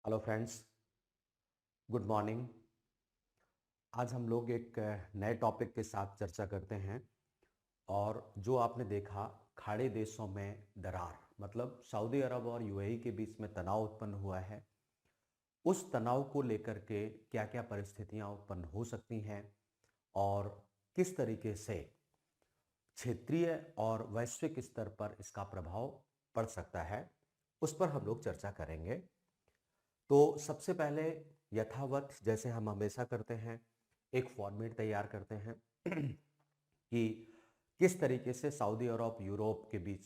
Hello friends, good morning. आज हम लोग एक नए टॉपिक के साथ चर्चा करते हैं। और जो आपने देखा, खाड़ी देशों में दरार मतलब सऊदी अरब और यूएई के बीच में तनाव उत्पन्न हुआ है। उस तनाव को लेकर के क्या क्या परिस्थितियां उत्पन्न हो सकती हैं और किस तरीके से क्षेत्रीय और वैश्विक स्तर पर इसका प्रभाव पड़ सकता है, उस पर हम लोग चर्चा करेंगे। तो सबसे पहले यथावत जैसे हम हमेशा करते हैं, एक फॉर्मेट तैयार करते हैं कि किस तरीके से सऊदी अरब यूरोप के बीच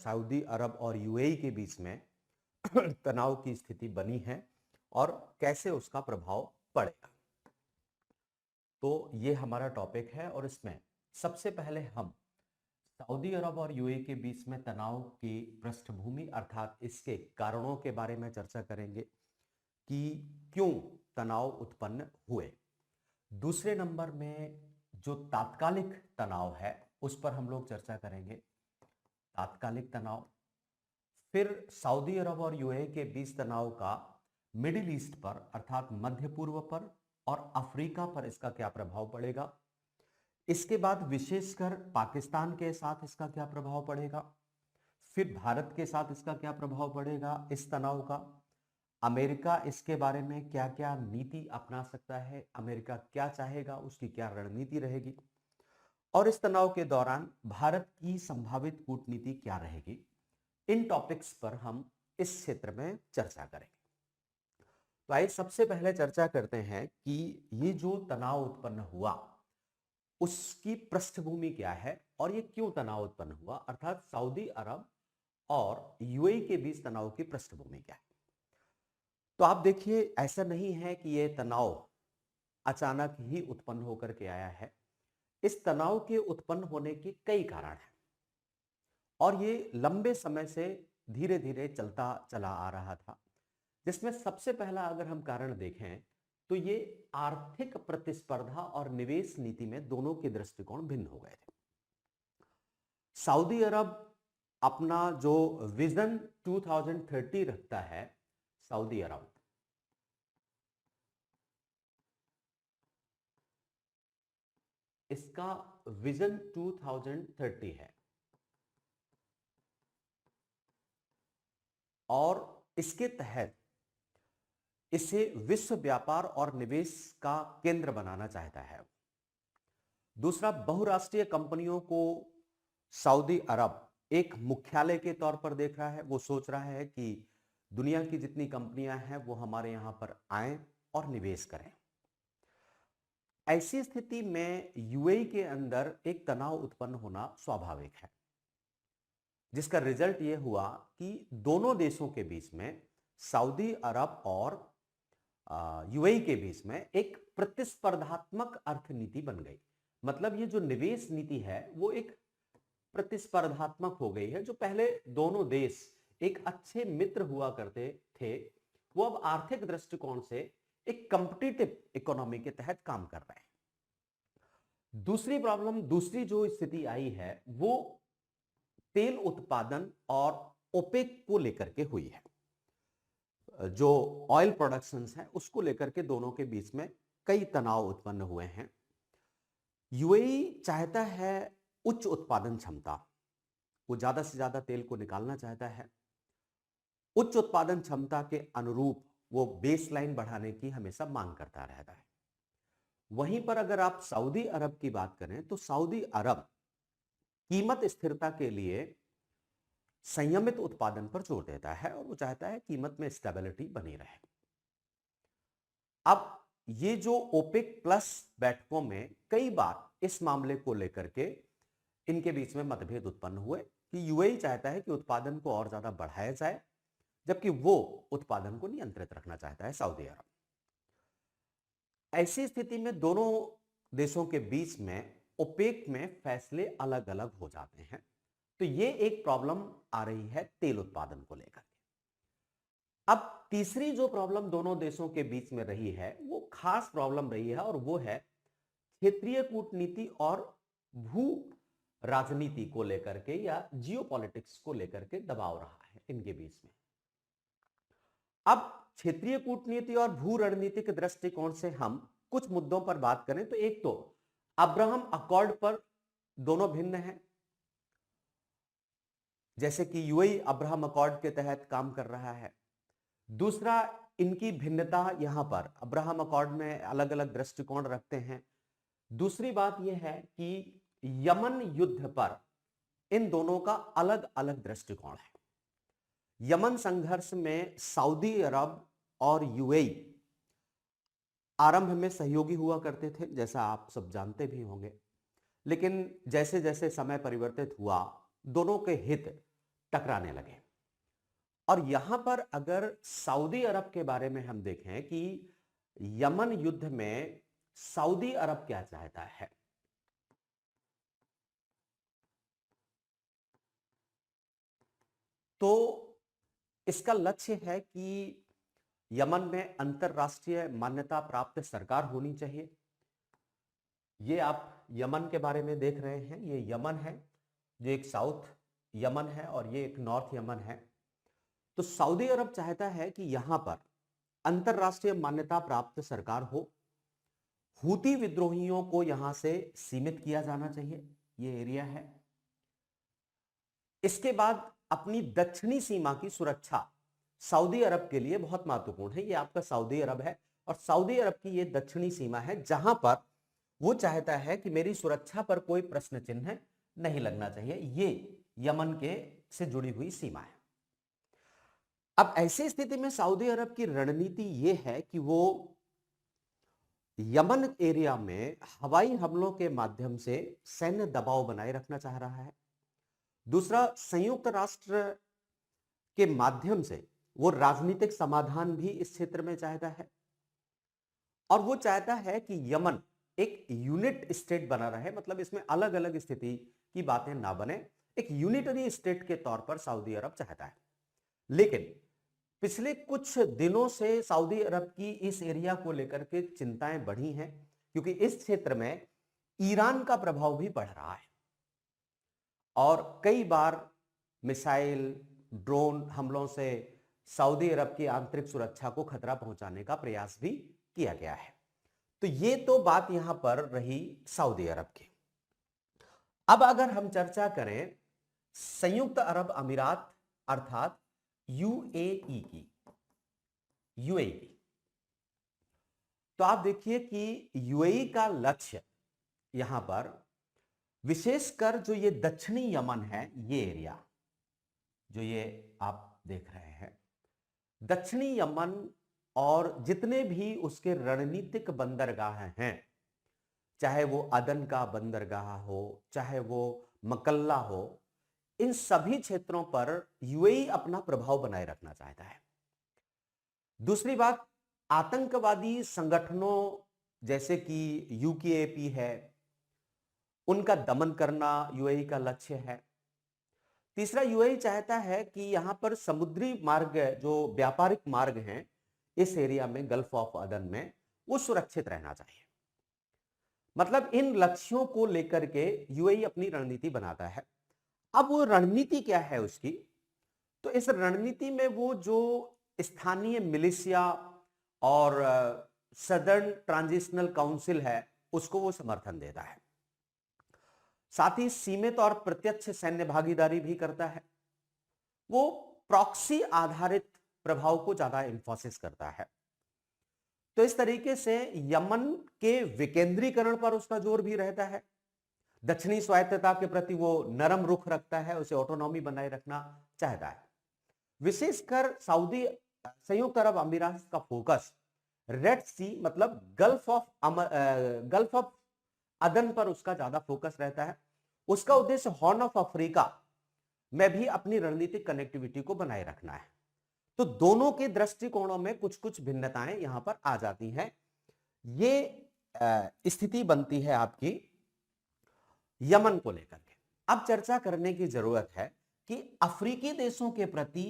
सऊदी अरब और यूएई के बीच में तनाव की स्थिति बनी है और कैसे उसका प्रभाव पड़ेगा। तो ये हमारा टॉपिक है और इसमें सबसे पहले हम सऊदी अरब और यूएई के बीच में तनाव की पृष्ठभूमि अर्थात इसके कारणों के बारे में चर्चा करेंगे कि क्यों तनाव उत्पन्न हुए। दूसरे नंबर में जो तात्कालिक तनाव है उस पर हम लोग चर्चा करेंगे, तात्कालिक तनाव। फिर सऊदी अरब और यूएई के बीच तनाव का मिडिल ईस्ट पर अर्थात मध्य पूर्व पर और अफ्रीका पर इसका क्या प्रभाव पड़ेगा। इसके बाद विशेषकर पाकिस्तान के साथ इसका क्या प्रभाव पड़ेगा। फिर भारत के साथ इसका क्या प्रभाव पड़ेगा इस तनाव का। अमेरिका इसके बारे में क्या क्या नीति अपना सकता है, अमेरिका क्या चाहेगा, उसकी क्या रणनीति रहेगी। और इस तनाव के दौरान भारत की संभावित कूटनीति क्या रहेगी। इन टॉपिक्स पर हम इस क्षेत्र में चर्चा करेंगे। तो आइए सबसे पहले चर्चा करते हैं कि ये जो तनाव उत्पन्न हुआ उसकी पृष्ठभूमि क्या है और ये क्यों तनाव उत्पन्न हुआ, अर्थात सऊदी अरब और यूएई के बीच तनाव की पृष्ठभूमि क्या है। तो आप देखिए, ऐसा नहीं है कि यह तनाव अचानक ही उत्पन्न होकर के आया है। इस तनाव के उत्पन्न होने के कई कारण हैं और ये लंबे समय से धीरे धीरे चलता चला आ रहा था, जिसमें सबसे पहला अगर हम कारण देखें तो ये आर्थिक प्रतिस्पर्धा और निवेश नीति में दोनों के दृष्टिकोण भिन्न हो गए थे। सऊदी अरब अपना जो विजन 2030 रखता है, सऊदी अरब इसका विजन 2030 है और इसके तहत इसे विश्व व्यापार और निवेश का केंद्र बनाना चाहता है। दूसरा, बहुराष्ट्रीय कंपनियों को सऊदी अरब एक मुख्यालय के तौर पर देख रहा है। वो सोच रहा है कि दुनिया की जितनी कंपनियां हैं वो हमारे यहां पर आए और निवेश करें। ऐसी स्थिति में यूएई के अंदर एक तनाव उत्पन्न होना स्वाभाविक है, जिसका रिजल्ट यह हुआ कि दोनों देशों के बीच में, सऊदी अरब और यूएई के बीच में एक प्रतिस्पर्धात्मक अर्थनीति बन गई। मतलब ये जो निवेश नीति है वो एक प्रतिस्पर्धात्मक हो गई है। जो पहले दोनों देश एक अच्छे मित्र हुआ करते थे, वो अब आर्थिक दृष्टिकोण से एक कॉम्पिटिटिव इकोनॉमी के तहत काम कर रहे हैं। दूसरी जो स्थिति आई है वो तेल उत्पादन और ओपेक को लेकर के हुई है। जो ऑयल प्रोडक्शंस है उसको लेकर के दोनों के बीच में कई तनाव उत्पन्न हुए हैं। यूएई चाहता है उच्च उत्पादन क्षमता, वो ज्यादा से ज्यादा तेल को निकालना चाहता है। उच्च उत्पादन क्षमता के अनुरूप वो बेसलाइन बढ़ाने की हमेशा मांग करता रहता है। वहीं पर अगर आप सऊदी अरब की बात करें तो सऊदी अरब कीमत स्थिरता के लिए संयमित उत्पादन पर जोर देता है और वो चाहता है कीमत में स्टेबिलिटी बनी रहे। अब ये जो ओपेक प्लस बैठकों में कई बार इस मामले को लेकर के इनके बीच में मतभेद उत्पन्न हुए कि यूएई चाहता है कि उत्पादन को और ज्यादा बढ़ाया जाए, जबकि वो उत्पादन को नियंत्रित रखना चाहता है सऊदी अरब। ऐसी स्थिति में दोनों देशों के बीच में ओपेक में फैसले अलग अलग हो जाते हैं। तो ये एक प्रॉब्लम आ रही है तेल उत्पादन को लेकर। अब तीसरी जो प्रॉब्लम दोनों देशों के बीच में रही है वो खास प्रॉब्लम रही है और वो है क्षेत्रीय कूटनीति और भू राजनीति को लेकर के या जियोपॉलिटिक्स को लेकर के दबाव रहा है इनके बीच में। अब क्षेत्रीय कूटनीति और भू रणनीतिक दृष्टिकोण से हम कुछ मुद्दों पर बात करें तो एक तो अब्राहम अकॉर्ड पर दोनों भिन्न हैं, जैसे कि यूएई अब्राहम अकॉर्ड के तहत काम कर रहा है। दूसरा, इनकी भिन्नता यहां पर अब्राहम अकॉर्ड में अलग अलग दृष्टिकोण रखते हैं। दूसरी बात यह है कि यमन युद्ध पर इन दोनों का अलग अलग दृष्टिकोण है। यमन संघर्ष में सऊदी अरब और यूएई आरंभ में सहयोगी हुआ करते थे, जैसा आप सब जानते भी होंगे, लेकिन जैसे जैसे समय परिवर्तित हुआ दोनों के हित टकराने लगे। और यहां पर अगर सऊदी अरब के बारे में हम देखें कि यमन युद्ध में सऊदी अरब क्या चाहता है, तो इसका लक्ष्य है कि यमन में अंतरराष्ट्रीय मान्यता प्राप्त सरकार होनी चाहिए। ये आप यमन के बारे में देख रहे हैं, ये यमन है, जो एक साउथ यमन है और ये एक नॉर्थ यमन है। तो सऊदी अरब चाहता है कि यहां पर अंतरराष्ट्रीय मान्यता प्राप्त सरकार हो, हूती विद्रोहियों को यहां से सीमित किया जाना चाहिए, ये एरिया है। इसके बाद अपनी दक्षिणी सीमा की सुरक्षा सऊदी अरब के लिए बहुत महत्वपूर्ण है। ये आपका सऊदी अरब है और सऊदी अरब की ये दक्षिणी सीमा है, जहां पर वो चाहता है कि मेरी सुरक्षा पर कोई प्रश्न चिन्ह नहीं लगना चाहिए। ये यमन के से जुड़ी हुई सीमा है। अब ऐसी स्थिति में सऊदी अरब की रणनीति ये है कि वो यमन एरिया में हवाई हमलों के माध्यम से सैन्य दबाव बनाए रखना चाह रहा है। दूसरा, संयुक्त राष्ट्र के माध्यम से वो राजनीतिक समाधान भी इस क्षेत्र में चाहता है और वो चाहता है कि यमन एक यूनिट स्टेट बना रहे, मतलब इसमें अलग अलग स्थिति की बातें ना बने, एक यूनिटरी स्टेट के तौर पर सऊदी अरब चाहता है। लेकिन पिछले कुछ दिनों से सऊदी अरब की इस एरिया को लेकर के चिंताएं बढ़ी हैं, क्योंकि इस क्षेत्र में ईरान का प्रभाव भी बढ़ रहा है और कई बार मिसाइल, ड्रोन हमलों से सऊदी अरब की आंतरिक सुरक्षा को खतरा पहुंचाने का प्रयास भी किया गया है। तो ये तो बात यहां पर रही सऊदी अरब की। अब अगर हम चर्चा करें संयुक्त अरब अमीरात अर्थात यूएई की, तो आप देखिए कि यूएई का लक्ष्य यहां पर विशेषकर जो ये दक्षिणी यमन है, ये एरिया जो ये आप देख रहे हैं, दक्षिणी यमन और जितने भी उसके रणनीतिक बंदरगाह हैं, चाहे वो अदन का बंदरगाह हो, चाहे वो मकल्ला हो, इन सभी क्षेत्रों पर यूएई अपना प्रभाव बनाए रखना चाहता है। दूसरी बात, आतंकवादी संगठनों जैसे कि यूकेएपी है, उनका दमन करना यूएई का लक्ष्य है। तीसरा, यूएई चाहता है कि यहां पर समुद्री मार्ग, जो व्यापारिक मार्ग हैं इस एरिया में, गल्फ ऑफ अदन में, वो सुरक्षित रहना चाहिए। मतलब इन लक्ष्यों को लेकर के यूएई अपनी रणनीति बनाता है। अब वो रणनीति क्या है उसकी, तो इस रणनीति में वो जो स्थानीय मिलिशिया और सदर्न ट्रांजिशनल काउंसिल है उसको वो समर्थन देता है। साथ ही सीमित और प्रत्यक्ष सैन्य भागीदारी भी करता है। वो प्रॉक्सी आधारित प्रभाव को ज्यादा इंफोसिस करता है। तो इस तरीके से यमन के विकेंद्रीकरण पर उसका जोर भी रहता है। दक्षिणी स्वायत्तता के प्रति वो नरम रुख रखता है, उसे ऑटोनॉमी बनाए रखना चाहता है। विशेषकर संयुक्त अरब अमीरात का फोकस रेड सी मतलब गल्फ ऑफ अदन पर उसका ज्यादा फोकस रहता है। उसका उद्देश्य हॉर्न ऑफ अफ्रीका में भी अपनी रणनीतिक कनेक्टिविटी को बनाए रखना है। तो दोनों के दृष्टिकोणों में कुछ कुछ भिन्नताएं यहां पर आ जाती हैं। ये स्थिति बनती है आपकी यमन को लेकर के। अब चर्चा करने की जरूरत है कि अफ्रीकी देशों के प्रति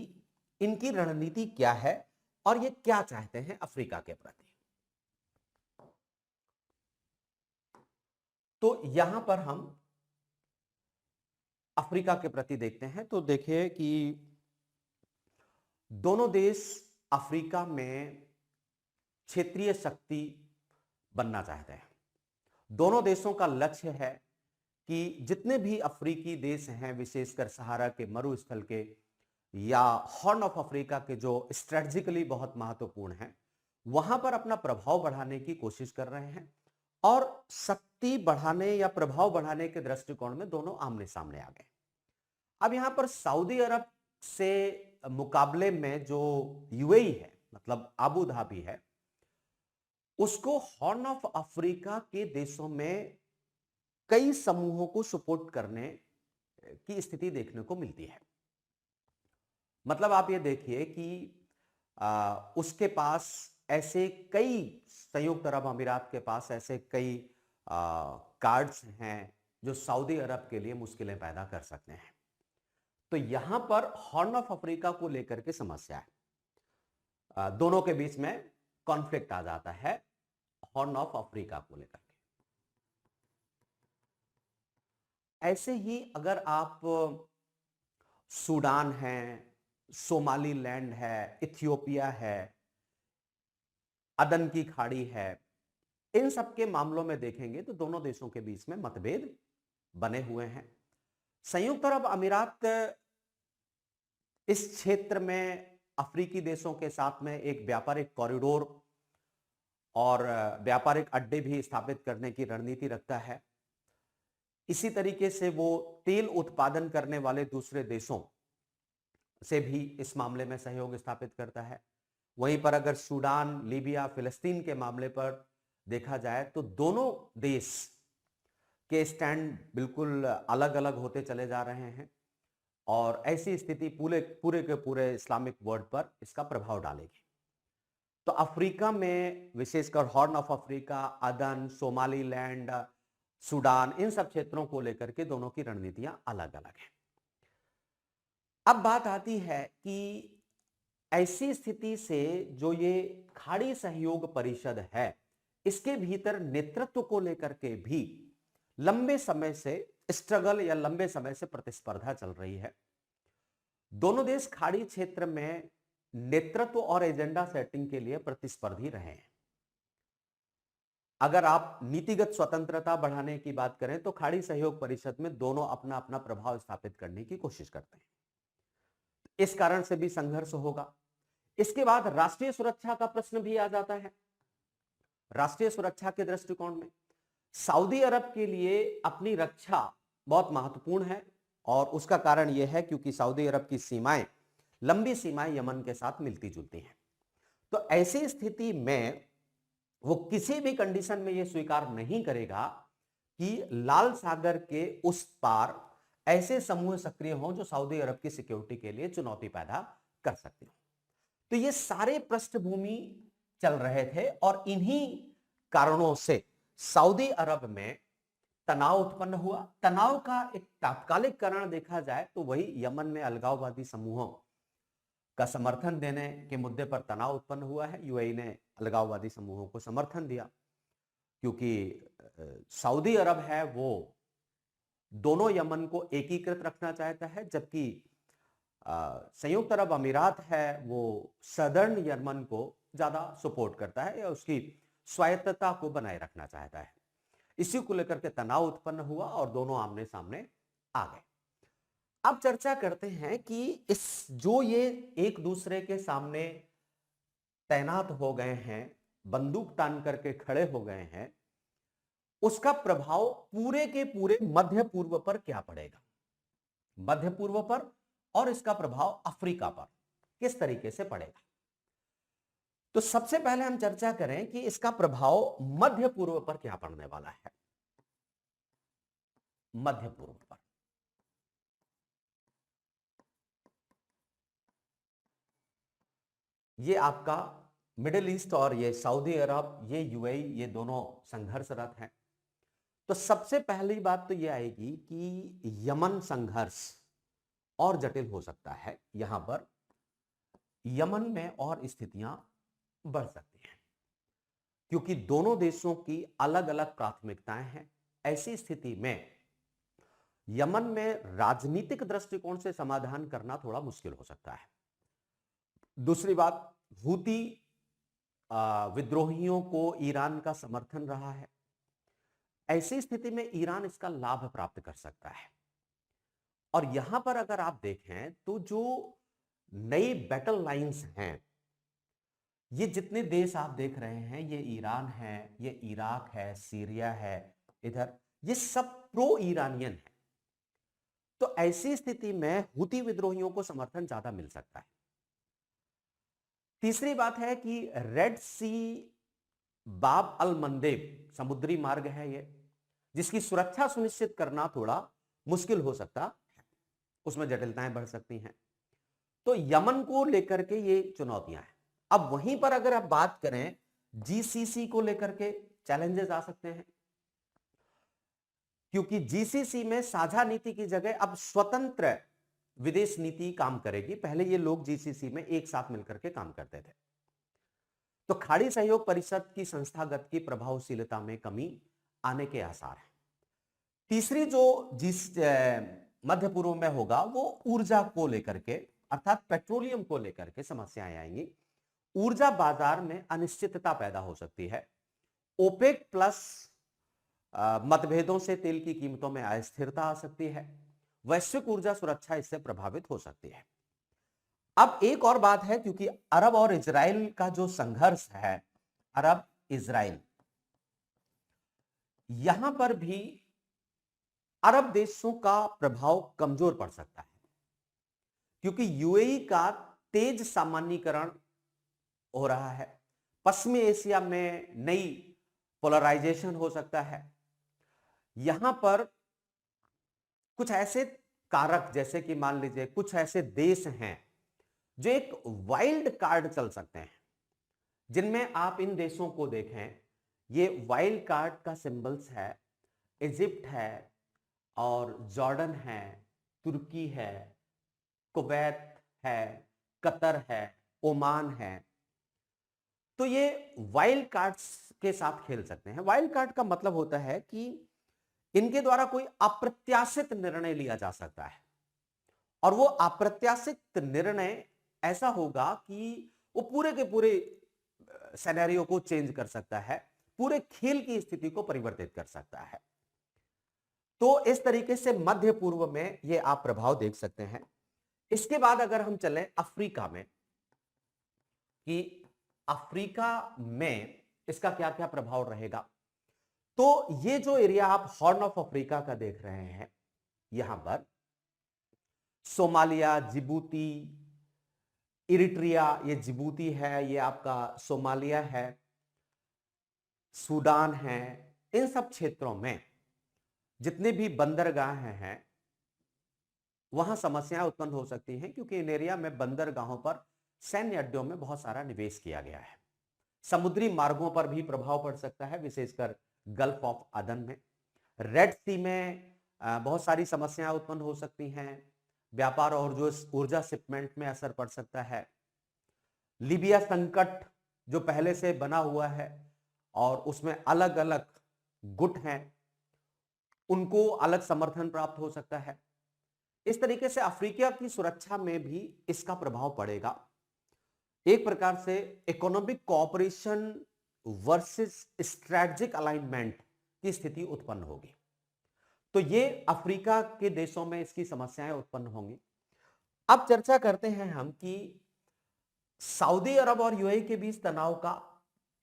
इनकी रणनीति क्या है और ये क्या चाहते हैं अफ्रीका के प्रति। तो यहां पर हम अफ्रीका के प्रति देखते हैं। तो देखिए कि दोनों देश अफ्रीका में क्षेत्रीय शक्ति बनना चाहते हैं। दोनों देशों का लक्ष्य है कि जितने भी अफ्रीकी देश हैं, विशेषकर सहारा के मरुस्थल के या हॉर्न ऑफ अफ्रीका के जो स्ट्रेटजिकली बहुत महत्वपूर्ण हैं, वहां पर अपना प्रभाव बढ़ाने की कोशिश कर रहे हैं और शक्ति बढ़ाने या प्रभाव बढ़ाने के दृष्टिकोण में दोनों आमने सामने आ गए। अब यहां पर सऊदी अरब से मुकाबले में जो यूएई है, मतलब आबू धाबी है, उसको हॉर्न ऑफ अफ्रीका के देशों में कई समूहों को सपोर्ट करने की स्थिति देखने को मिलती है। मतलब आप ये देखिए कि उसके पास ऐसे कई, संयुक्त अरब अमीरात के पास ऐसे कई कार्ड्स हैं जो सऊदी अरब के लिए मुश्किलें पैदा कर सकते हैं। तो यहां पर हॉर्न ऑफ अफ्रीका को लेकर के समस्या है, दोनों के बीच में कॉन्फ्लिक्ट आ जाता है हॉर्न ऑफ अफ्रीका को लेकर के। ऐसे ही अगर आप सूडान है, सोमालीलैंड है, इथियोपिया है, अदन की खाड़ी है, इन सब के मामलों में देखेंगे तो दोनों देशों के बीच में मतभेद बने हुए हैं। संयुक्त अरब अमीरात इस क्षेत्र में अफ्रीकी देशों के साथ में एक व्यापारिक कॉरिडोर और व्यापारिक अड्डे भी स्थापित करने की रणनीति रखता है। इसी तरीके से वो तेल उत्पादन करने वाले दूसरे देशों से भी इस मामले में सहयोग स्थापित करता है। वहीं पर अगर सूडान, लीबिया, फिलिस्तीन के मामले पर देखा जाए तो दोनों देश के स्टैंड बिल्कुल अलग अलग होते चले जा रहे हैं और ऐसी स्थिति पूरे पूरे के पूरे इस्लामिक वर्ल्ड पर इसका प्रभाव डालेगी। तो अफ्रीका में विशेषकर हॉर्न ऑफ अफ्रीका, अदन, सोमालीलैंड, सूडान, इन सब क्षेत्रों को लेकर के दोनों की रणनीतियां अलग अलग हैं। अब बात आती है कि ऐसी स्थिति से जो ये खाड़ी सहयोग परिषद है, इसके भीतर नेतृत्व को लेकर के भी लंबे समय से स्ट्रगल या लंबे समय से प्रतिस्पर्धा चल रही है। दोनों देश खाड़ी क्षेत्र में नेतृत्व और एजेंडा सेटिंग के लिए प्रतिस्पर्धी रहे हैं। अगर आप नीतिगत स्वतंत्रता बढ़ाने की बात करें तो खाड़ी सहयोग परिषद में दोनों अपना अपना प्रभाव स्थापित करने की कोशिश करते हैं। इस कारण से भी संघर्ष होगा। इसके बाद राष्ट्रीय सुरक्षा का प्रश्न भी आ जाता है। राष्ट्रीय सुरक्षा के दृष्टिकोण में सऊदी अरब के लिए अपनी रक्षा बहुत महत्वपूर्ण है और उसका कारण यह है क्योंकि सऊदी अरब की सीमाएं, लंबी सीमाएं यमन के साथ मिलती जुलती हैं। तो ऐसी स्थिति में वो किसी भी कंडीशन में यह स्वीकार नहीं करेगा कि लाल सागर के उस पार ऐसे समूह सक्रिय हों जो सऊदी अरब की सिक्योरिटी के लिए चुनौती पैदा कर सकते हो। तो ये सारे पृष्ठभूमि चल रहे थे और इन्हीं कारणों से सऊदी अरब में तनाव उत्पन्न हुआ। तनाव का एक तात्कालिक कारण देखा जाए तो वही यमन में अलगाववादी समूहों का समर्थन देने के मुद्दे पर तनाव उत्पन्न हुआ है। यूएई ने अलगाववादी समूहों को समर्थन दिया क्योंकि सऊदी अरब है वो दोनों यमन को एकीकृत रखना चाहता है, जबकि संयुक्त अरब अमीरात है वो सदर्न यमन को ज्यादा सपोर्ट करता है या उसकी स्वायत्तता को बनाए रखना चाहता है। इसी को लेकर के तनाव उत्पन्न हुआ और दोनों आमने सामने आ गए। अब चर्चा करते हैं कि इस जो ये एक दूसरे के सामने तैनात हो गए हैं, बंदूक तान करके खड़े हो गए हैं, उसका प्रभाव पूरे के पूरे मध्य पूर्व पर क्या पड़ेगा, मध्य पूर्व पर, और इसका प्रभाव अफ्रीका पर किस तरीके से पड़ेगा। तो सबसे पहले हम चर्चा करें कि इसका प्रभाव मध्य पूर्व पर क्या पड़ने वाला है। मध्य पूर्व पर ये आपका मिडिल ईस्ट और ये सऊदी अरब, ये यूएई, ये दोनों संघर्षरत हैं। तो सबसे पहली बात तो ये आएगी कि यमन संघर्ष और जटिल हो सकता है। यहां पर यमन में और स्थितियां बढ़ सकती हैं क्योंकि दोनों देशों की अलग अलग प्राथमिकताएं हैं। ऐसी स्थिति में यमन में राजनीतिक दृष्टिकोण से समाधान करना थोड़ा मुश्किल हो सकता है। दूसरी बात, हूती विद्रोहियों को ईरान का समर्थन रहा है। ऐसी स्थिति में ईरान इसका लाभ प्राप्त कर सकता है। और यहां पर अगर आप देखें तो जो नई बैटल लाइंस हैं, ये जितने देश आप देख रहे हैं, ये ईरान है, ये इराक है, सीरिया है, इधर ये सब प्रो ईरानियन है। तो ऐसी स्थिति में हूती विद्रोहियों को समर्थन ज्यादा मिल सकता है। तीसरी बात है कि रेड सी बाब अल मंदेब समुद्री मार्ग है ये, जिसकी सुरक्षा सुनिश्चित करना थोड़ा मुश्किल हो सकता है, उसमें जटिलताएं बढ़ सकती हैं। तो यमन को लेकर के ये चुनौतियां हैं। अब वहीं पर अगर आप बात करें जीसीसी को लेकर के चैलेंजेस आ सकते हैं, क्योंकि जीसीसी में साझा नीति की जगह अब स्वतंत्र विदेश नीति काम करेगी। पहले ये लोग जीसीसी में एक साथ मिलकर के काम करते थे। तो खाड़ी सहयोग परिषद की संस्थागत की प्रभावशीलता में कमी आने के आसार हैं। तीसरी जो मध्य पूर्व में होगा वो ऊर्जा को लेकर के, अर्थात पेट्रोलियम को लेकर के समस्याएं आएंगी। ऊर्जा बाजार में अनिश्चितता पैदा हो सकती है। ओपेक प्लस मतभेदों से तेल की कीमतों में अस्थिरता आ सकती है। वैश्विक ऊर्जा सुरक्षा इससे प्रभावित हो सकती है। अब एक और बात है, क्योंकि अरब और इजराइल का जो संघर्ष है, अरब इजराइल, यहां पर भी अरब देशों का प्रभाव कमजोर पड़ सकता है, क्योंकि यूएई का तेज सामान्यीकरण हो रहा है। पश्चिमी एशिया में नई पोलराइजेशन हो सकता है। यहां पर कुछ ऐसे कारक, जैसे कि मान लीजिए कुछ ऐसे देश हैं जो एक वाइल्ड कार्ड चल सकते हैं, जिनमें आप इन देशों को देखें, ये वाइल्ड कार्ड का सिंबल्स है, इजिप्ट है और जॉर्डन है, तुर्की है, कुवैत है, कतर है, ओमान है। तो ये वाइल्ड कार्ड्स के साथ खेल सकते हैं। वाइल्ड कार्ड का मतलब होता है कि इनके द्वारा कोई अप्रत्याशित निर्णय लिया जा सकता है, और वो अप्रत्याशित निर्णय ऐसा होगा कि वो पूरे के पूरे सिनेरियो को चेंज कर सकता है, पूरे खेल की स्थिति को परिवर्तित कर सकता है। तो इस तरीके से मध्य पूर्व में ये आप प्रभाव देख सकते हैं। इसके बाद अगर हम चलें अफ्रीका में, कि अफ्रीका में इसका क्या क्या प्रभाव रहेगा, तो ये जो एरिया आप हॉर्न ऑफ अफ्रीका का देख रहे हैं, यहां पर सोमालिया, जिबूती, इरिट्रिया, ये जिबूती है, ये आपका सोमालिया है, सूडान है, इन सब क्षेत्रों में जितने भी बंदरगाह हैं वहां समस्याएं उत्पन्न हो सकती हैं, क्योंकि इन एरिया में बंदरगाहों पर सैन्य अड्डों में बहुत सारा निवेश किया गया है। समुद्री मार्गों पर भी प्रभाव पड़ सकता है, विशेषकर गल्फ ऑफ अदन में। रेड सी में बहुत सारी समस्याएं उत्पन्न हो सकती हैं। व्यापार और जो ऊर्जा शिपमेंट में असर पड़ सकता है। लीबिया संकट जो पहले से बना हुआ है और उसमें अलग अलग गुट हैं, उनको अलग समर्थन प्राप्त हो सकता है। इस तरीके से अफ्रीका की सुरक्षा में भी इसका प्रभाव पड़ेगा। एक प्रकार से economic cooperation versus strategic alignment की स्थिति उत्पन्न होगी। तो ये अफ्रीका के देशों में इसकी समस्याएं उत्पन्न होंगी। अब चर्चा करते हैं हम कि सऊदी अरब और यूएई के बीच तनाव का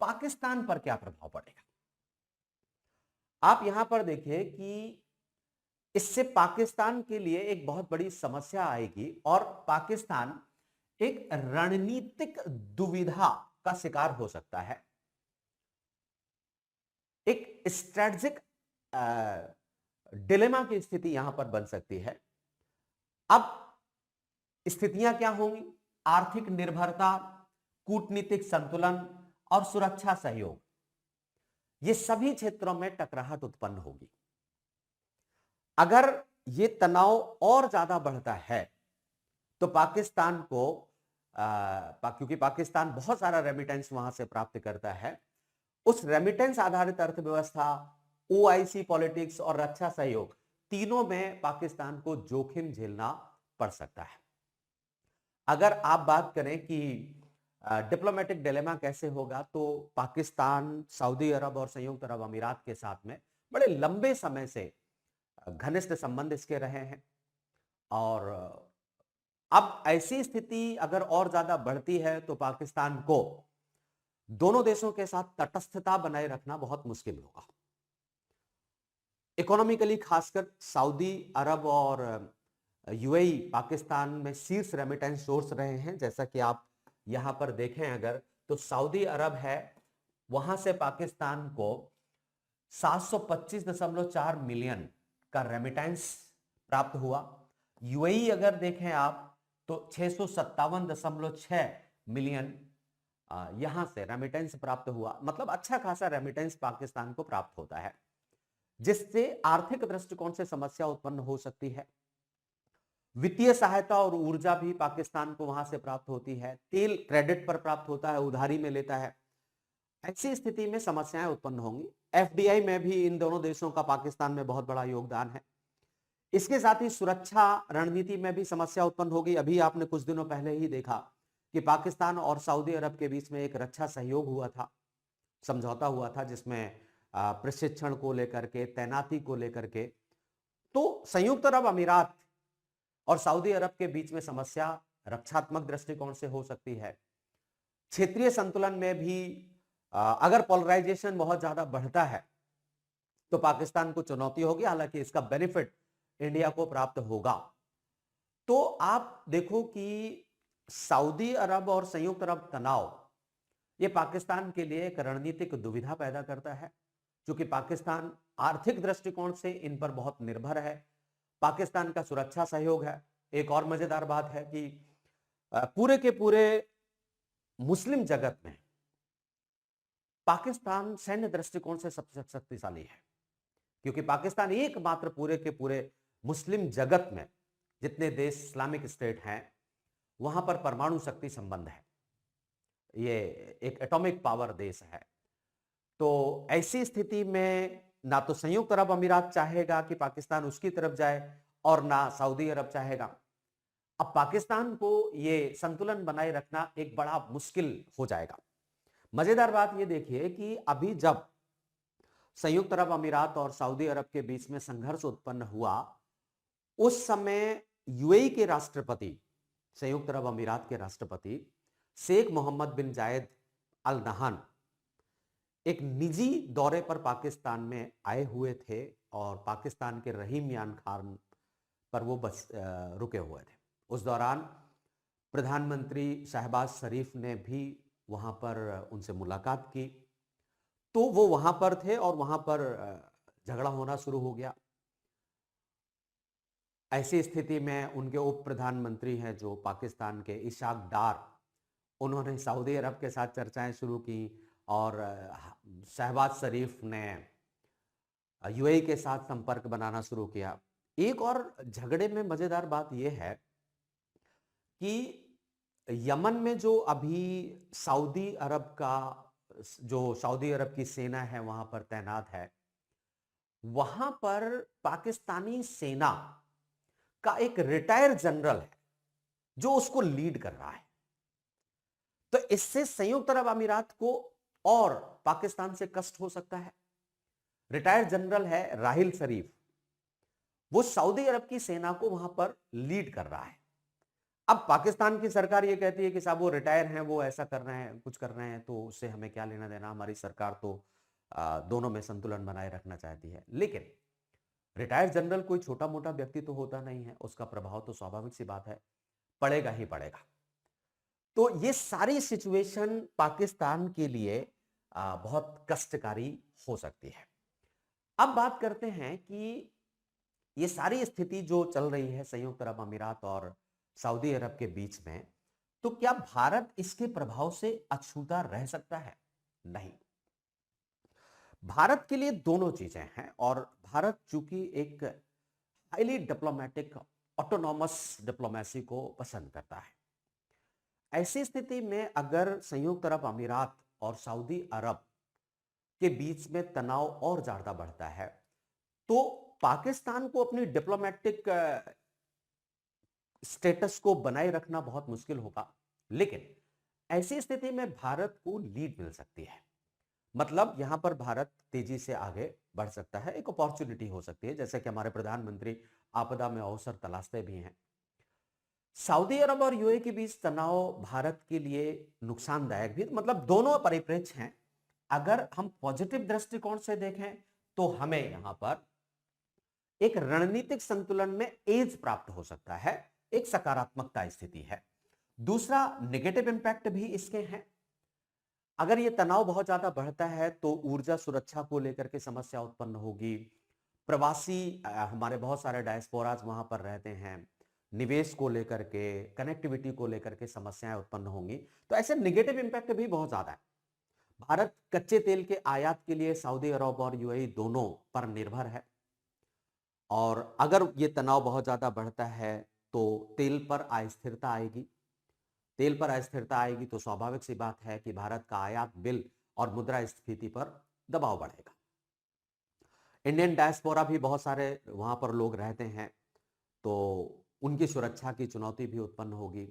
पाकिस्तान पर क्या प्रभाव पड़ेगा। आप यहां पर देखिए कि इससे पाकिस्तान के लिए एक बहुत बड़ी समस्या आएगी और पाकिस्तान एक रणनीतिक दुविधा का शिकार हो सकता है। एक स्ट्रेटेजिक डिलेमा की स्थिति यहां पर बन सकती है। अब स्थितियां क्या होंगी? आर्थिक निर्भरता, कूटनीतिक संतुलन और सुरक्षा सहयोग, ये सभी क्षेत्रों में टकराहट उत्पन्न होगी। अगर ये तनाव और ज्यादा बढ़ता है तो पाकिस्तान को क्योंकि पाकिस्तान बहुत सारा रेमिटेंस वहां से प्राप्त करता है, उस रेमिटेंस आधारित अर्थव्यवस्था, ओआईसी पॉलिटिक्स और रक्षा सहयोग, तीनों में पाकिस्तान को जोखिम झेलना पड़ सकता है। अगर आप बात करें कि डिप्लोमेटिक डिलेमा कैसे होगा, तो पाकिस्तान, सऊदी अरब और संयुक्त अरब अमीरात के साथ में बड़े लंबे समय से घनिष्ठ संबंध इसके रहे हैं। और अब ऐसी स्थिति अगर और ज्यादा बढ़ती है तो पाकिस्तान को दोनों देशों के साथ तटस्थता बनाए रखना बहुत मुश्किल होगा। इकोनॉमिकली खासकर सऊदी अरब और यूएई पाकिस्तान में शीर्ष रेमिटेंस सोर्स रहे हैं। जैसा कि आप यहां पर देखें अगर, तो सऊदी अरब है, वहां से पाकिस्तान को 725.4 मिलियन का रेमिटेंस प्राप्त हुआ। यूएई अगर देखें आप तो 657.6 मिलियन यहां से रेमिटेंस प्राप्त हुआ। मतलब अच्छा खासा रेमिटेंस पाकिस्तान को प्राप्त होता है, जिससे आर्थिक दृष्टिकोण से समस्या उत्पन्न हो सकती है। वित्तीय सहायता और ऊर्जा भी पाकिस्तान को वहां से प्राप्त होती है। तेल क्रेडिट पर प्राप्त होता है, उधारी में लेता है। ऐसी स्थिति में समस्याएं उत्पन्न होंगी। एफडीआई में भी इन दोनों देशों का पाकिस्तान में बहुत बड़ा योगदान है। इसके साथ ही सुरक्षा रणनीति में भी समस्या उत्पन्न होगी। अभी आपने कुछ दिनों पहले ही देखा कि पाकिस्तान और सऊदी अरब के बीच में एक रक्षा सहयोग हुआ था, समझौता हुआ था, जिसमें प्रशिक्षण को लेकर के, तैनाती को लेकर के। तो संयुक्त अरब अमीरात और सऊदी अरब के बीच में समस्या रक्षात्मक दृष्टिकोण से हो सकती है। क्षेत्रीय संतुलन में भी अगर पोलराइजेशन बहुत ज्यादा बढ़ता है तो पाकिस्तान को चुनौती होगी, हालांकि इसका बेनिफिट इंडिया को प्राप्त होगा। तो आप देखो कि सऊदी अरब और संयुक्त अरब तनाव ये पाकिस्तान के लिए एक रणनीतिक दुविधा पैदा करता है, क्योंकि पाकिस्तान आर्थिक दृष्टिकोण से इन पर बहुत निर्भर है। पाकिस्तान का सुरक्षा सहयोग है। एक और मजेदार बात है कि पूरे के पूरे मुस्लिम जगत में पाकिस्तान सैन्य दृष्टिकोण से सबसे शक्तिशाली है, क्योंकि पाकिस्तान एकमात्र पूरे के पूरे मुस्लिम जगत में, जितने देश इस्लामिक स्टेट हैं, वहां पर परमाणु शक्ति संबंध है। ये एक एटॉमिक पावर देश है। तो ऐसी स्थिति में ना तो संयुक्त अरब अमीरात चाहेगा कि पाकिस्तान उसकी तरफ जाए और ना सऊदी अरब चाहेगा। अब पाकिस्तान को ये संतुलन बनाए रखना एक बड़ा मुश्किल हो जाएगा। मजेदार बात ये देखिए कि अभी जब संयुक्त अरब अमीरात और सऊदी अरब के बीच में संघर्ष उत्पन्न हुआ, उस समय यूएई के राष्ट्रपति, संयुक्त अरब अमीरात के राष्ट्रपति शेख मोहम्मद बिन जायद अल नहान एक निजी दौरे पर पाकिस्तान में आए हुए थे और पाकिस्तान के रहीम यान खान पर वो बस रुके हुए थे। उस दौरान प्रधानमंत्री शहबाज शरीफ ने भी वहां पर उनसे मुलाकात की। तो वो वहां पर थे और वहां पर झगड़ा होना शुरू हो गया। ऐसी स्थिति में उनके उप प्रधानमंत्री हैं जो पाकिस्तान के इशाक डार, उन्होंने सऊदी अरब के साथ चर्चाएं शुरू की और शहबाज शरीफ ने यूएई के साथ संपर्क बनाना शुरू किया। एक और झगड़े में मजेदार बात यह है कि यमन में जो अभी सऊदी अरब की सेना है वहां पर तैनात है, वहां पर पाकिस्तानी सेना का एक रिटायर्ड जनरल है जो उसको लीड कर रहा है। तो इससे संयुक्त अरब अमीरात को और पाकिस्तान से कष्ट हो सकता है। रिटायर्ड जनरल है राहिल शरीफ, वो सऊदी अरब की सेना को वहां पर लीड कर रहा है। अब पाकिस्तान की सरकार ये कहती है कि साहब वो रिटायर हैं, वो ऐसा कर रहे हैं, कुछ कर रहे हैं, तो उससे हमें क्या लेना देना, हमारी सरकार तो दोनों में संतुलन बनाए रखना चाहती है। लेकिन रिटायर्ड जनरल कोई छोटा मोटा व्यक्ति तो होता नहीं है, उसका प्रभाव तो स्वाभाविक सी बात है पड़ेगा ही पड़ेगा। तो ये सारी सिचुएशन पाकिस्तान के लिए बहुत कष्टकारी हो सकती है। अब बात करते हैं कि ये सारी स्थिति जो चल रही है संयुक्त अरब अमीरात और सऊदी अरब के बीच में, तो क्या भारत इसके प्रभाव से अछूता रह सकता है? नहीं। भारत के लिए दोनों चीजें हैं और भारत चूंकि एक हाईली डिप्लोमेटिक ऑटोनॉमस डिप्लोमेसी को पसंद करता है, ऐसी स्थिति में अगर संयुक्त अरब अमीरात और सऊदी अरब के बीच में तनाव और ज्यादा बढ़ता है तो पाकिस्तान को अपनी डिप्लोमेटिक स्टेटस को बनाए रखना बहुत मुश्किल होगा। लेकिन ऐसी स्थिति में भारत को लीड मिल सकती है। मतलब यहां पर भारत तेजी से आगे बढ़ सकता है, एक अपॉर्चुनिटी हो सकती है, जैसे कि हमारे प्रधानमंत्री आपदा में अवसर तलाशते भी हैं। सऊदी अरब और यूएई के बीच तनाव भारत के लिए नुकसानदायक भी, मतलब दोनों परिप्रेक्ष्य हैं। अगर हम पॉजिटिव दृष्टिकोण से देखें तो हमें यहां पर एक रणनीतिक संतुलन में एज प्राप्त हो सकता है, एक सकारात्मकता स्थिति है। दूसरा नेगेटिव इंपैक्ट भी इसके हैं। अगर ये तनाव बहुत ज्यादा बढ़ता है तो ऊर्जा सुरक्षा को लेकर के समस्या उत्पन्न होगी। प्रवासी हमारे बहुत सारे डायस्पोराज वहां पर रहते हैं, निवेश को लेकर के, कनेक्टिविटी को लेकर के समस्याएं उत्पन्न होंगी। तो ऐसे नेगेटिव इंपैक्ट भी बहुत ज्यादा है। भारत कच्चे तेल के आयात के लिए सऊदी अरब और यूएई दोनों पर निर्भर है, और अगर ये तनाव बहुत ज्यादा बढ़ता है तो तेल पर अस्थिरता आएगी। तेल पर अस्थिरता आएगी तो स्वाभाविक सी बात है कि भारत का आयात बिल और मुद्रास्फीति पर दबाव बढ़ेगा। इंडियन डायस्पोरा भी बहुत सारे वहां पर लोग रहते हैं, तो उनकी सुरक्षा की चुनौती भी उत्पन्न होगी।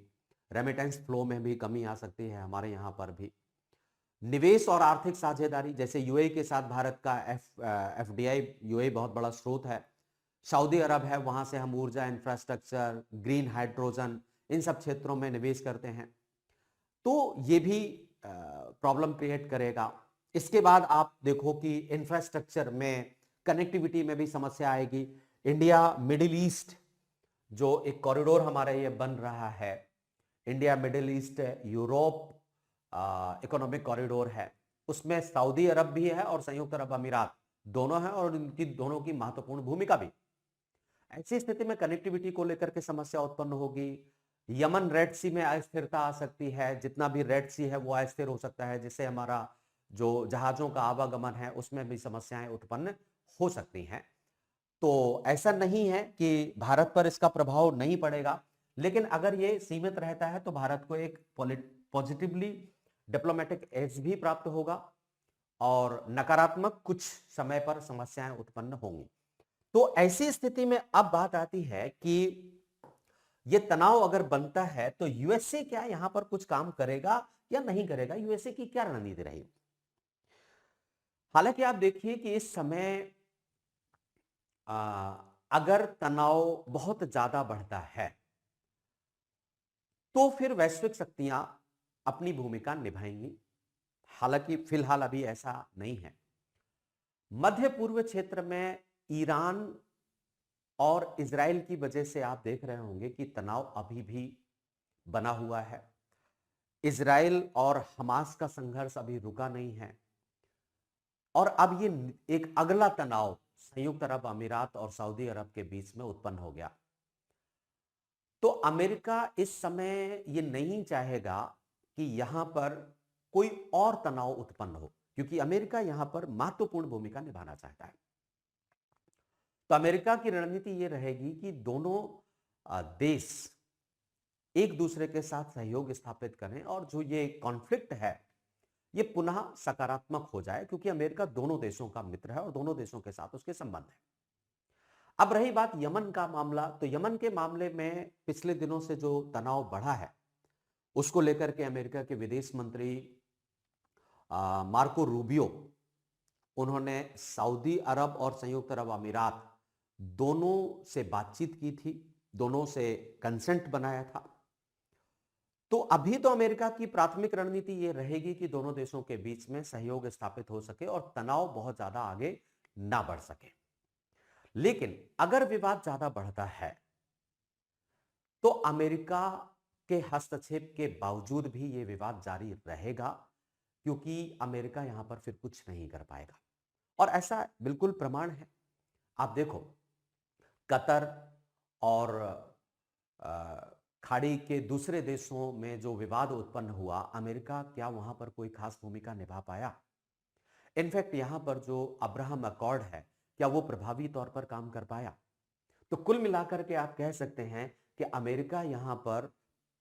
रेमिटेंस फ्लो में भी कमी आ सकती है हमारे यहाँ पर भी। निवेश और आर्थिक साझेदारी, जैसे यूएई के साथ भारत का एफडीआई, यूएई बहुत बड़ा स्रोत है। सऊदी अरब है, वहां से हम ऊर्जा, इंफ्रास्ट्रक्चर, ग्रीन हाइड्रोजन, इन सब क्षेत्रों में निवेश करते हैं, तो ये भी प्रॉब्लम क्रिएट करेगा। इसके बाद आप देखो कि इंफ्रास्ट्रक्चर में, कनेक्टिविटी में भी समस्या आएगी। इंडिया मिडिल ईस्ट जो एक कॉरिडोर हमारे ये बन रहा है, India middle east Europe economic corridor है, उसमें सऊदी अरब भी है और संयुक्त अरब अमीरात दोनों हैं, और इनकी दोनों की महत्वपूर्ण भूमिका भी। ऐसी स्थिति में कनेक्टिविटी को लेकर के समस्या उत्पन्न होगी। यमन रेड सी में अस्थिरता आ सकती है, जितना भी रेड सी है वो अस्थिर हो सकता है, जिससे हमारा जो जहाजों का आवागमन है उसमें भी समस्याएं उत्पन्न हो सकती हैं। तो ऐसा नहीं है कि भारत पर इसका प्रभाव नहीं पड़ेगा, लेकिन अगर ये सीमित रहता है तो भारत को एक पॉजिटिवली डिप्लोमेटिक एज भी प्राप्त होगा, और नकारात्मक कुछ समय पर समस्याएं उत्पन्न होंगी। तो ऐसी स्थिति में अब बात आती है कि ये तनाव अगर बनता है तो यूएसए क्या यहां पर कुछ काम करेगा या नहीं करेगा, यूएसए की क्या रणनीति रहेगी। हालांकि आप देखिए कि इस समय अगर तनाव बहुत ज्यादा बढ़ता है तो फिर वैश्विक शक्तियां अपनी भूमिका निभाएंगी। हालांकि फिलहाल अभी ऐसा नहीं है। मध्य पूर्व क्षेत्र में ईरान और इजराइल की वजह से आप देख रहे होंगे कि तनाव अभी भी बना हुआ है। इजराइल और हमास का संघर्ष अभी रुका नहीं है, और अब ये एक अगला तनाव संयुक्त अरब अमीरात और सऊदी अरब के बीच में उत्पन्न हो गया। तो अमेरिका इस समय ये नहीं चाहेगा कि यहां पर कोई और तनाव उत्पन्न हो, क्योंकि अमेरिका यहां पर महत्वपूर्ण भूमिका निभाना चाहता है। तो अमेरिका की रणनीति ये रहेगी कि दोनों देश एक दूसरे के साथ सहयोग स्थापित करें, और जो ये कॉन्फ्लिक्ट है ये पुनः सकारात्मक हो जाए, क्योंकि अमेरिका दोनों देशों का मित्र है और दोनों देशों के साथ उसके संबंध है। अब रही बात यमन का मामला, तो यमन के मामले में पिछले दिनों से जो तनाव बढ़ा है उसको लेकर के अमेरिका के विदेश मंत्री मार्को रूबियो, उन्होंने सऊदी अरब और संयुक्त अरब अमीरात दोनों से बातचीत की थी, दोनों से कंसेंट बनाया था। तो अभी तो अमेरिका की प्राथमिक रणनीति यह रहेगी कि दोनों देशों के बीच में सहयोग स्थापित हो सके और तनाव बहुत ज्यादा आगे ना बढ़ सके। लेकिन अगर विवाद ज्यादा बढ़ता है तो अमेरिका के हस्तक्षेप के बावजूद भी यह विवाद जारी रहेगा, क्योंकि अमेरिका यहां पर फिर कुछ नहीं कर पाएगा, और ऐसा बिल्कुल प्रमाण है। आप देखो, कतर और खाड़ी के दूसरे देशों में जो विवाद उत्पन्न हुआ, अमेरिका क्या वहां पर कोई खास भूमिका निभा पाया? इनफैक्ट यहां पर जो अब्राहम अकॉर्ड है, क्या वो प्रभावी तौर पर काम कर पाया? तो कुल मिलाकर के आप कह सकते हैं कि अमेरिका यहां पर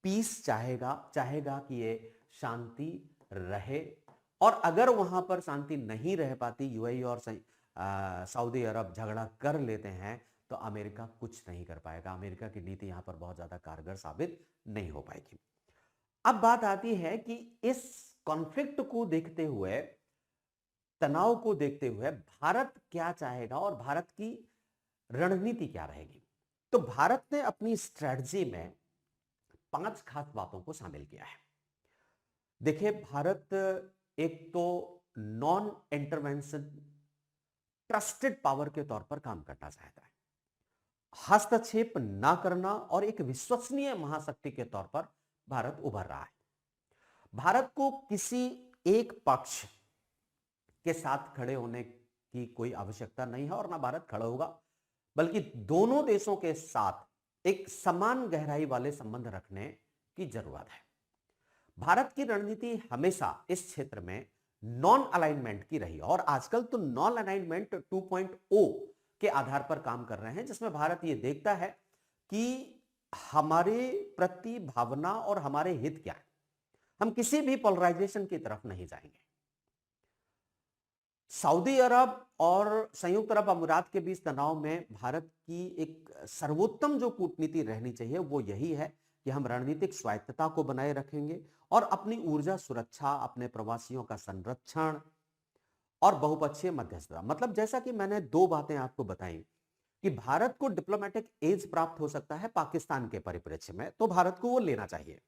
पीस चाहेगा, चाहेगा कि ये शांति रहे, और अगर वहां पर शांति नहीं रह पाती, यूएई और सऊदी अरब झगड़ा कर लेते हैं, तो अमेरिका कुछ नहीं कर पाएगा। अमेरिका की नीति यहां पर बहुत ज्यादा कारगर साबित नहीं हो पाएगी। अब बात आती है कि इस कॉन्फ्लिक्ट को देखते हुए, तनाव को देखते हुए भारत क्या चाहेगा और भारत की रणनीति क्या रहेगी। तो भारत ने अपनी स्ट्रेटजी में 5 खास बातों को शामिल किया है। देखिए, भारत एक तो नॉन इंटरवेंशन ट्रस्टेड पावर के तौर पर काम करना चाहता है। हस्तक्षेप ना करना और एक विश्वसनीय महाशक्ति के तौर पर भारत उभर रहा है। भारत को किसी एक पक्ष के साथ खड़े होने की कोई आवश्यकता नहीं है और ना भारत खड़ा होगा, बल्कि दोनों देशों के साथ एक समान गहराई वाले संबंध रखने की जरूरत है। भारत की रणनीति हमेशा इस क्षेत्र में नॉन अलाइनमेंट की रही और आजकल तो नॉन अलाइनमेंट 2.0 के आधार पर काम कर रहे हैं, जिसमें भारत ये देखता है कि हमारे प्रति भावना और हमारे हित क्या है। हम किसी भी पोलराइजेशन की तरफ नहीं जाएंगे। सऊदी अरब और संयुक्त अरब अमीरात के बीच तनाव में भारत की एक सर्वोत्तम जो कूटनीति रहनी चाहिए वो यही है कि हम रणनीतिक स्वायत्तता को बनाए रखेंगे और अपनी ऊर्जा सुरक्षा, अपने प्रवासियों का संरक्षण और बहुपक्षीय मध्यस्थता। मतलब जैसा कि मैंने 2 बातें आपको बताई कि भारत को डिप्लोमेटिक एज प्राप्त हो सकता है पाकिस्तान के परिप्रेक्ष्य में, तो भारत को वो लेना चाहिए।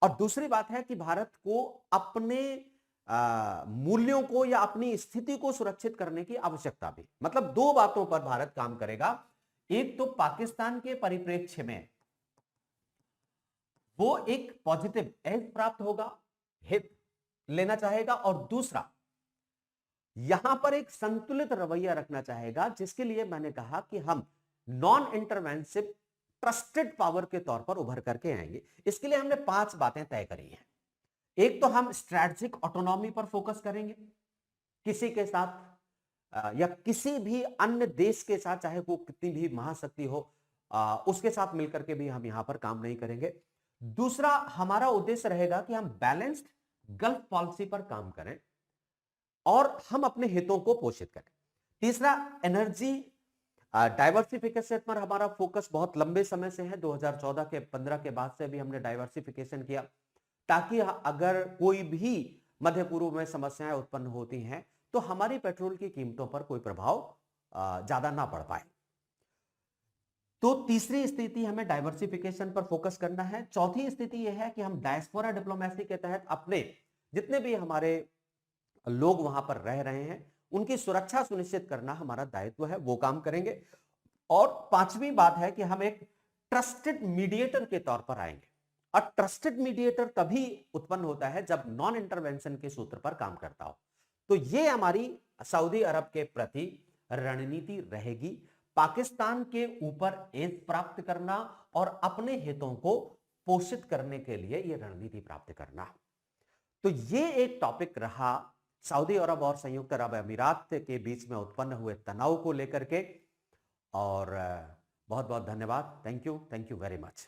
और दूसरी बात है कि भारत को अपने मूल्यों को या अपनी स्थिति को सुरक्षित करने की आवश्यकता भी। मतलब 2 बातों पर भारत काम करेगा। एक तो पाकिस्तान के परिप्रेक्ष्य में वो एक पॉजिटिव एज प्राप्त होगा, हित लेना चाहेगा, और दूसरा यहां पर एक संतुलित रवैया रखना चाहेगा, जिसके लिए मैंने कहा कि हम नॉन इंटरवेंसिव ट्रस्टेड पावर के तौर पर उभर करके आएंगे। इसके लिए हमने 5 बातें तय करी हैं। एक तो हम स्ट्रैटेजिक ऑटोनॉमी पर फोकस करेंगे। किसी के साथ या किसी भी अन्य देश के साथ, चाहे वो कितनी भी महाशक्ति हो, उसके साथ मिलकर के भी हम यहां पर काम नहीं करेंगे। दूसरा, हमारा उद्देश्य रहेगा कि हम बैलेंस्ड गल्फ पॉलिसी पर काम करें और हम अपने हितों को पोषित करें। तीसरा, एनर्जी डाइवर्सिफिकेशन पर हमारा फोकस बहुत लंबे समय से है। 2014 के 15 के बाद से भी हमने डाइवर्सिफिकेशन किया, ताकि अगर कोई भी मध्य पूर्व में समस्याएं उत्पन्न होती हैं तो हमारी पेट्रोल की कीमतों पर कोई प्रभाव ज्यादा ना पड़ पाए। तो तीसरी स्थिति, हमें डाइवर्सिफिकेशन पर फोकस करना है। चौथी स्थिति यह है कि हम डायस्पोरा डिप्लोमेसी के तहत अपने जितने भी हमारे लोग वहां पर रह रहे हैं उनकी सुरक्षा सुनिश्चित करना हमारा दायित्व है, वो काम करेंगे। और पांचवी बात है कि हम एक ट्रस्टेड मीडिएटर के तौर पर आएंगे। और ट्रस्टेड मीडिएटर तभी उत्पन्न होता है जब नॉन इंटरवेंशन के सूत्र पर काम करता हो। तो ये हमारी सऊदी अरब के प्रति रणनीति रहेगी, पाकिस्तान के ऊपर एज प्राप्त करना और अपने हितों को पोषित करने के लिए यह रणनीति प्राप्त करना। तो ये एक टॉपिक रहा सऊदी अरब और संयुक्त अरब अमीरात के बीच में उत्पन्न हुए तनाव को लेकर के। और बहुत बहुत धन्यवाद। Thank you very much.